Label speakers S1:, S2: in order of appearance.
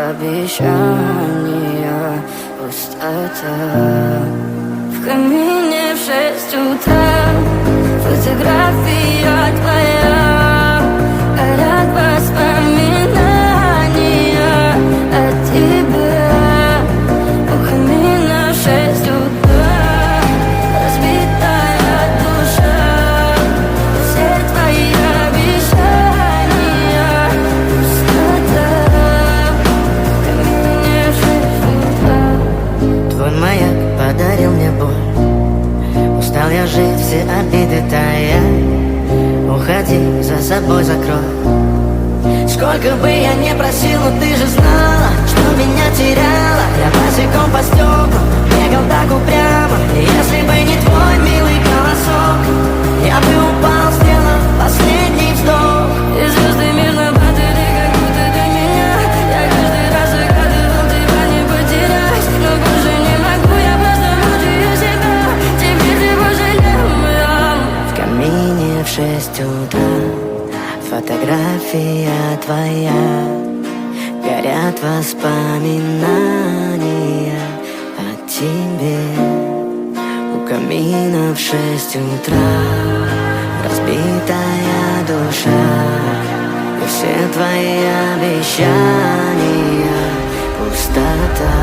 S1: обещания, пустота. В камине в 6 утра фотография твоя, горят воспоминания о тебе. У камина в 6 утра разбитая душа, все твои обещания, пустота. В камине в 6 утра.
S2: Твой маяк подарил мне боль, устал я жить, все обиды тая. Уходи, за собой закрой. Сколько бы я не просил, но ты же знала, что меня теряла. Я босиком по стеклам бегал так упрямо. И если бы не твой милый голосок, я бы упал, сделав последний вздох.
S1: И звезды мирно падали, как будто до меня. Я каждый раз загадывал тебя не потерять, но больше не могу, я просто мучаю себя. Теперь ты пожалел меня.
S2: В камине в 6 утра фотография твоя, горят воспоминания о тебе. У камина в 6 утра разбитая душа, и все твои обещания, пустота.